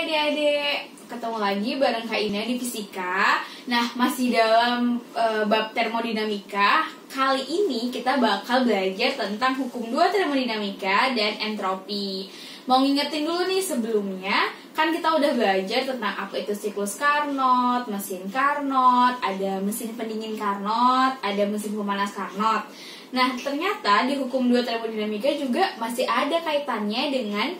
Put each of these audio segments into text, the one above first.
adik-adik, ketemu lagi bareng Kak Ina di Fisika. Nah, masih dalam bab termodinamika. Kali ini kita bakal belajar tentang hukum 2 termodinamika dan entropi. Mau ngingetin dulu nih sebelumnya, kan kita udah belajar tentang apa itu siklus Carnot, mesin Carnot, ada mesin pendingin Carnot, ada mesin pemanas Carnot. Nah, ternyata di hukum 2 termodinamika juga masih ada kaitannya dengan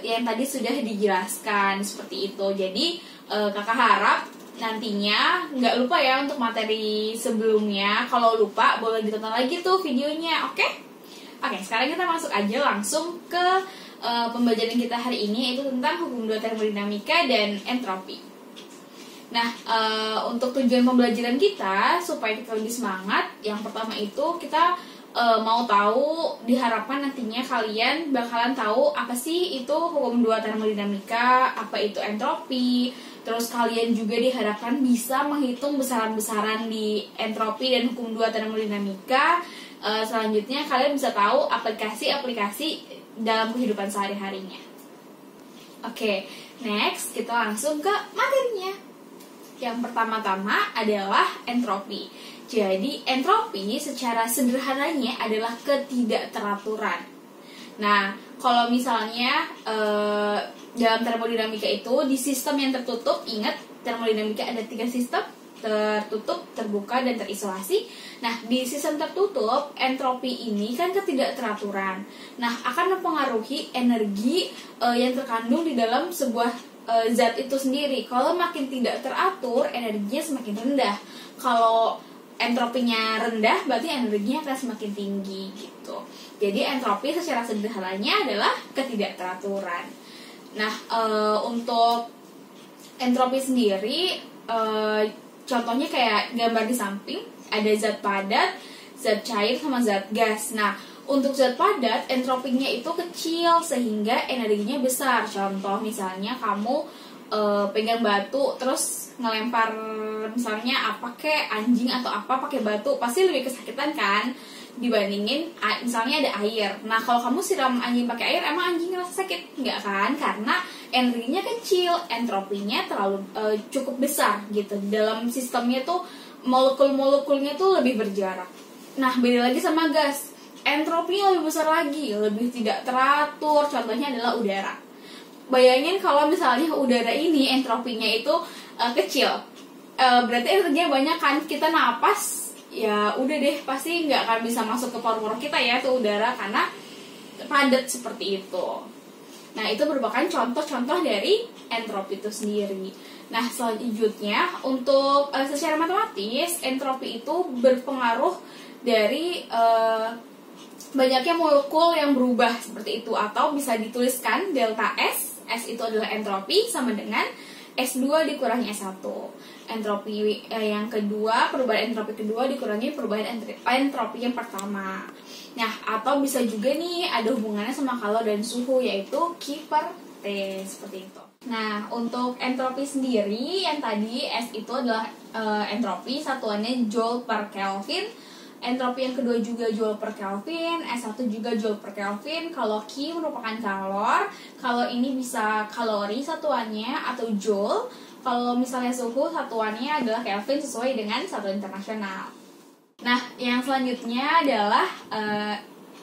yang tadi sudah dijelaskan seperti itu. Jadi kakak harap nantinya nggak lupa ya untuk materi sebelumnya. Kalau lupa boleh ditonton lagi tuh videonya, oke? Oke, sekarang kita masuk aja langsung ke pembelajaran kita hari ini, yaitu tentang hukum 2 termodinamika dan entropi. Nah, untuk tujuan pembelajaran kita supaya kita lebih semangat, yang pertama itu kita mau tahu, diharapkan nantinya kalian bakalan tahu apa sih itu hukum 2 termodinamika, apa itu entropi. Terus kalian juga diharapkan bisa menghitung besaran-besaran di entropi dan hukum 2 termodinamika. Selanjutnya kalian bisa tahu aplikasi-aplikasi dalam kehidupan sehari-harinya. Oke, next kita langsung ke materinya. Yang pertama-tama adalah entropi. Jadi entropi secara sederhananya adalah ketidakteraturan. Nah, kalau misalnya dalam termodinamika itu di sistem yang tertutup, ingat termodinamika ada 3 sistem: tertutup, terbuka, dan terisolasi. Nah, di sistem tertutup, entropi ini kan ketidakteraturan. Nah, akan mempengaruhi energi yang terkandung di dalam sebuah zat itu sendiri. Kalau makin tidak teratur, energinya semakin rendah. Kalau entropinya rendah, berarti energinya akan semakin tinggi gitu. Jadi entropi secara sederhananya adalah ketidakteraturan. Nah, untuk entropi sendiri, contohnya kayak gambar di samping, ada zat padat, zat cair, sama zat gas. Nah, untuk zat padat, entropinya itu kecil sehingga energinya besar. Contoh misalnya kamu pegang batu terus ngelempar misalnya apa kek, anjing atau apa pakai batu, pasti lebih kesakitan kan dibandingin misalnya ada air. Nah, kalau kamu siram anjing pakai air, emang anjing ngerasa sakit? Enggak kan? Karena energinya kecil, entropinya terlalu cukup besar gitu. Dalam sistemnya tuh molekul-molekulnya tuh lebih berjarak. Nah, beda lagi sama gas. Entropinya lebih besar lagi, lebih tidak teratur. Contohnya adalah udara. Bayangin kalau misalnya udara ini entropinya itu kecil, berarti energinya banyak kan. Kita napas, ya udah deh, pasti nggak akan bisa masuk ke paru-paru kita ya tuh udara, karena padat seperti itu. Nah, itu merupakan contoh-contoh dari entropi itu sendiri. Nah, selanjutnya untuk secara matematis, entropi itu berpengaruh dari banyaknya molekul yang berubah seperti itu, atau bisa dituliskan delta S. S itu adalah entropi, sama dengan S2 dikurangi S1. Entropi yang kedua, perubahan entropi kedua dikurangi perubahan entropi yang pertama. Nah, atau bisa juga nih ada hubungannya sama kalor dan suhu, yaitu Q per T, seperti itu. Nah, untuk entropi sendiri, yang tadi S itu adalah entropi, satuannya Joule per Kelvin. Entropi yang kedua juga Joule per Kelvin, S1 juga Joule per Kelvin. Kalau Q merupakan kalor, kalau ini bisa kalori satuannya atau Joule. Kalau misalnya suhu, satuannya adalah Kelvin sesuai dengan satuan internasional. Nah, yang selanjutnya adalah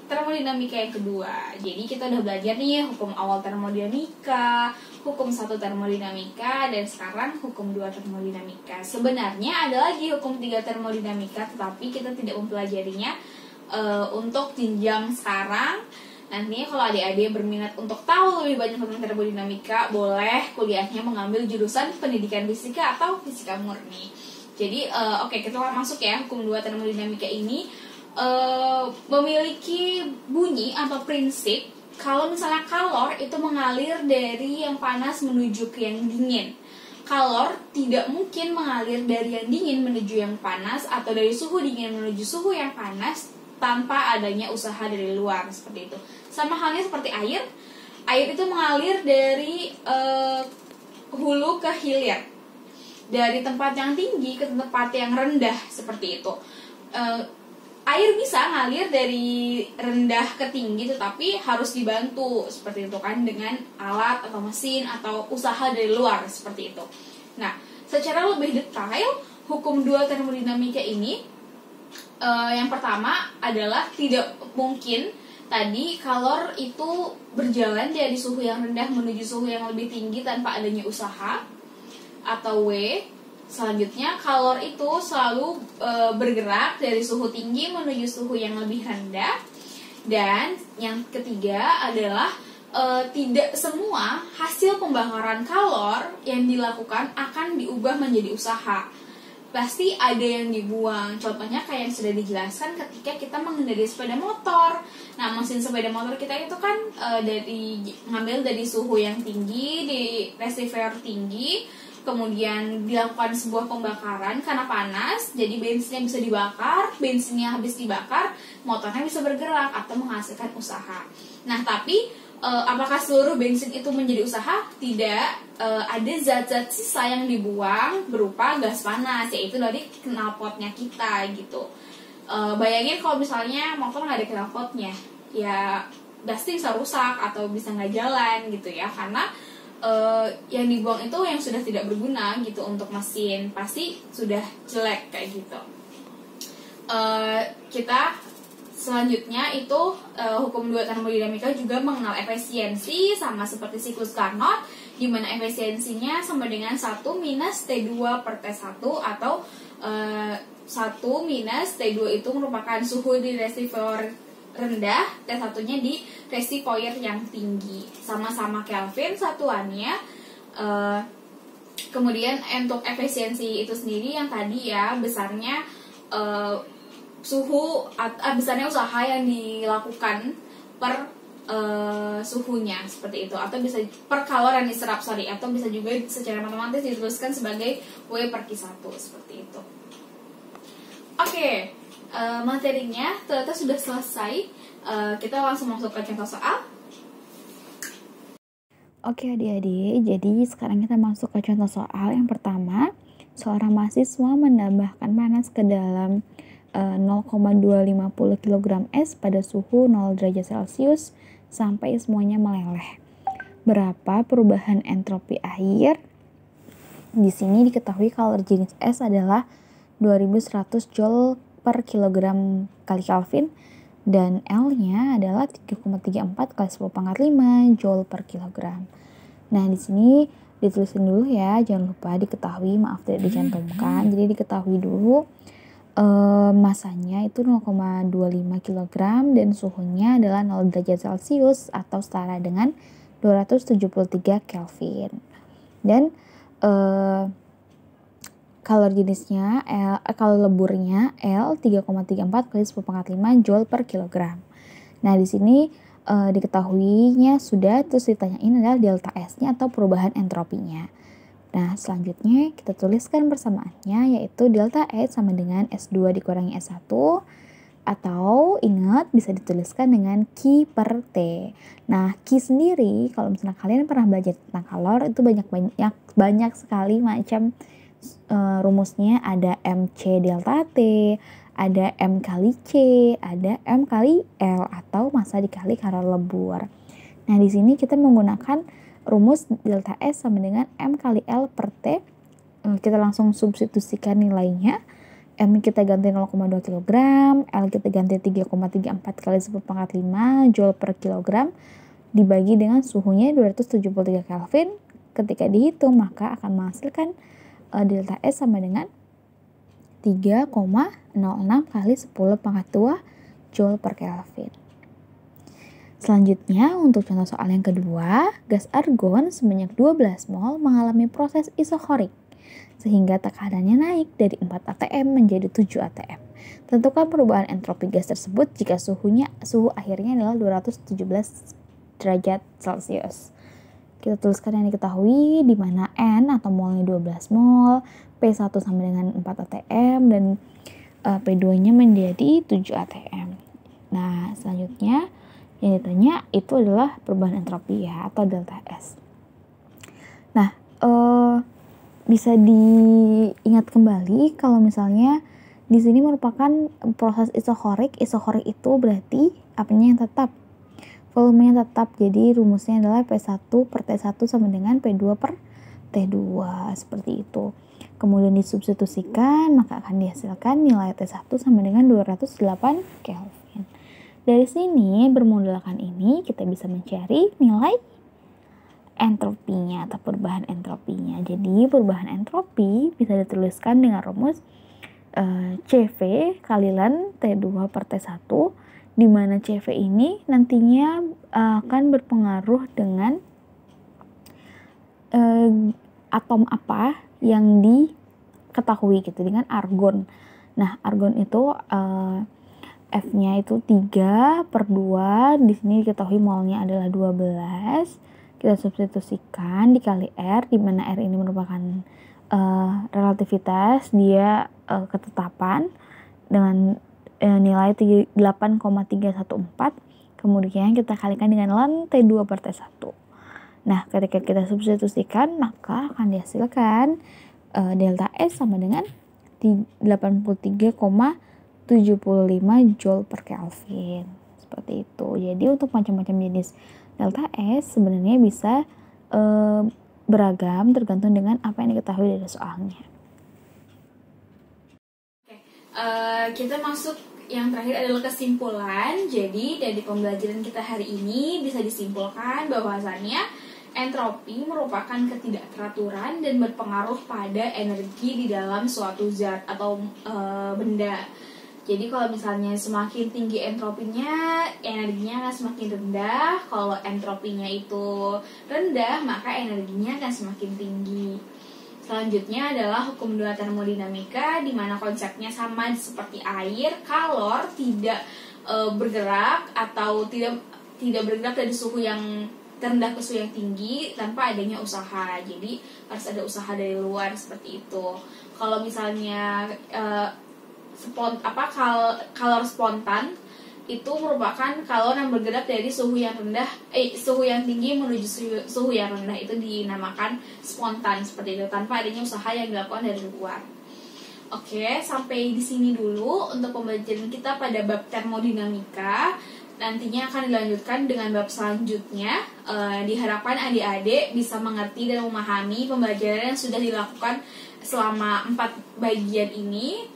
termodinamika yang kedua. Jadi kita udah belajar nih hukum awal termodinamika, hukum 1 termodinamika, dan sekarang hukum 2 termodinamika. Sebenarnya ada lagi hukum 3 termodinamika, tetapi kita tidak mempelajarinya untuk jenjang sekarang. Nantinya kalau adik-adik berminat untuk tahu lebih banyak tentang termodinamika, boleh kuliahnya mengambil jurusan pendidikan fisika atau fisika murni. Jadi oke, kita masuk ya. Hukum 2 termodinamika ini memiliki bunyi atau prinsip kalau misalnya kalor itu mengalir dari yang panas menuju ke yang dingin. Kalor tidak mungkin mengalir dari yang dingin menuju yang panas, atau dari suhu dingin menuju suhu yang panas tanpa adanya usaha dari luar, seperti itu. Sama halnya seperti air. Air itu mengalir dari hulu ke hilir, dari tempat yang tinggi ke tempat yang rendah, seperti itu. air bisa ngalir dari rendah ke tinggi, tetapi harus dibantu seperti itu kan dengan alat atau mesin atau usaha dari luar seperti itu. Nah, secara lebih detail hukum dua termodinamika ini, yang pertama adalah tidak mungkin tadi kalor itu berjalan dari suhu yang rendah menuju suhu yang lebih tinggi tanpa adanya usaha. Atau W, selanjutnya kalor itu selalu bergerak dari suhu tinggi menuju suhu yang lebih rendah. Dan yang ketiga adalah tidak semua hasil pembakaran kalor yang dilakukan akan diubah menjadi usaha. Pasti ada yang dibuang. Contohnya kayak yang sudah dijelaskan ketika kita mengendarai sepeda motor. Nah, mesin sepeda motor kita itu kan ngambil dari suhu yang tinggi di reservoir tinggi, kemudian dilakukan sebuah pembakaran karena panas, jadi bensinnya bisa dibakar, bensinnya habis dibakar, motornya bisa bergerak atau menghasilkan usaha. Nah, tapi apakah seluruh bensin itu menjadi usaha? Tidak. Ada zat-zat sisa yang dibuang berupa gas panas, yaitu dari knalpotnya kita gitu. Bayangin kalau misalnya motor nggak ada knalpotnya, ya pasti bisa rusak atau bisa nggak jalan gitu ya, karena yang dibuang itu yang sudah tidak berguna gitu untuk mesin, pasti sudah jelek kayak gitu. Kita selanjutnya itu hukum dua termodinamika juga mengenal efisiensi sama seperti siklus Carnot, di mana efisiensinya sama dengan 1 minus T2 per T1 atau 1 minus T2 itu merupakan suhu di reservoir rendah, T1-nya di reservoir yang tinggi. Sama-sama Kelvin satuannya. Kemudian untuk efisiensi itu sendiri yang tadi ya, besarnya besarnya usaha yang dilakukan per suhunya seperti itu, atau bisa per kalor yang diserap, atau bisa juga secara matematis dituliskan sebagai W per Q1 seperti itu. Oke, materinya ternyata sudah selesai. Kita langsung masuk ke contoh soal. Oke adik-adik, jadi sekarang kita masuk ke contoh soal. Yang pertama, seorang mahasiswa menambahkan panas ke dalam 0,250 kg es pada suhu 0 derajat Celcius sampai semuanya meleleh. Berapa perubahan entropi air? Di sini diketahui kalor jenis es adalah 2100 Joule per kilogram kali Kelvin, dan L-nya adalah 3,34 kali 10⁵ Joule per kilogram. Nah, di sini ditulisin dulu ya, jangan lupa diketahui, maaf tidak dicantumkan. Jadi diketahui dulu masanya itu 0,25 kg dan suhunya adalah 0 derajat Celcius atau setara dengan 273 Kelvin. Dan kalor jenisnya kalor leburnya L 3,34 kali 10⁵ Joule per kilogram. Nah, di sini diketahuinya sudah, terus ditanyain adalah delta S-nya atau perubahan entropinya. Nah, selanjutnya kita tuliskan persamaannya, yaitu delta S sama dengan S2 dikurangi S1, atau ingat bisa dituliskan dengan Q per T. Nah, Q sendiri kalau misalnya kalian pernah belajar tentang kalor itu banyak sekali macam rumusnya. Ada MC delta T, ada M kali C, ada M kali L atau massa dikali kalor lebur. Nah, di sini kita menggunakan rumus delta S sama dengan M kali L per T. Kita langsung substitusikan nilainya. M kita ganti 0,2 kg, L kita ganti 3,34 kali 10⁵ Joule per kilogram, dibagi dengan suhunya 273 Kelvin. Ketika dihitung maka akan menghasilkan delta S sama dengan 3,06 kali 10⁻² Joule per Kelvin. Selanjutnya, untuk contoh soal yang kedua, gas argon sebanyak 12 mol mengalami proses isokorik sehingga tekanannya naik dari 4 atm menjadi 7 atm. Tentukan perubahan entropi gas tersebut jika suhu akhirnya adalah 217 derajat Celcius. Kita tuliskan yang diketahui, di mana N atau molnya 12 mol, P1 sama dengan 4 atm, dan P2-nya menjadi 7 atm. Nah, selanjutnya yang ditanya itu adalah perubahan entropi ya, atau delta S. Nah, bisa diingat kembali kalau misalnya Di sini merupakan proses isokorik. Isokorik itu berarti apanya yang tetap? Volumenya tetap. Jadi rumusnya adalah P1 per T1 sama dengan P2 per T2. Seperti itu. Kemudian disubstitusikan, maka akan dihasilkan nilai T1 sama dengan 208 Kelvin. Dari sini, bermodalkan ini, kita bisa mencari nilai entropinya atau perubahan entropinya. Jadi, perubahan entropi bisa dituliskan dengan rumus CV kalilan T2 per T1, di mana CV ini nantinya akan berpengaruh dengan atom apa yang diketahui gitu, dengan argon. Nah, argon itu F-nya itu 3 per 2, di sini diketahui molnya adalah 12. Kita substitusikan dikali R, di mana R ini merupakan relativitas, dia ketetapan dengan nilai 8,314. Kemudian kita kalikan dengan ln T2 per T1. Nah, ketika kita substitusikan, maka akan dihasilkan delta S sama dengan 83,75 Joule per Kelvin. Seperti itu. Jadi untuk macam-macam jenis delta S sebenarnya bisa beragam tergantung dengan apa yang diketahui dari soalnya. Kita masuk yang terakhir adalah kesimpulan. Jadi dari pembelajaran kita hari ini bisa disimpulkan bahwasannya entropi merupakan ketidakteraturan dan berpengaruh pada energi di dalam suatu zat atau benda. Jadi kalau misalnya semakin tinggi entropinya, energinya akan semakin rendah. Kalau entropinya itu rendah, maka energinya akan semakin tinggi. Selanjutnya adalah hukum 2 termodinamika, di mana konsepnya sama seperti air. Kalor tidak bergerak atau tidak bergerak dari suhu yang terendah ke suhu yang tinggi tanpa adanya usaha. Jadi harus ada usaha dari luar, seperti itu. Kalau misalnya kalor spontan itu merupakan kalor yang bergerak dari suhu yang tinggi menuju suhu yang rendah, itu dinamakan spontan, seperti itu, tanpa adanya usaha yang dilakukan dari luar. Oke, sampai di sini dulu untuk pembelajaran kita pada bab termodinamika. Nantinya akan dilanjutkan dengan bab selanjutnya. Diharapkan adik-adik bisa mengerti dan memahami pembelajaran yang sudah dilakukan selama 4 bagian ini.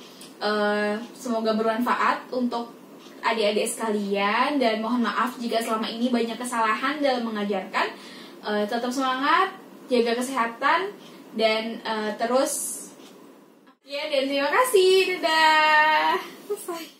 Semoga bermanfaat untuk adik-adik sekalian, dan mohon maaf jika selama ini banyak kesalahan dalam mengajarkan. Tetap semangat, jaga kesehatan, dan terus dan terima kasih. Dadah. Selesai.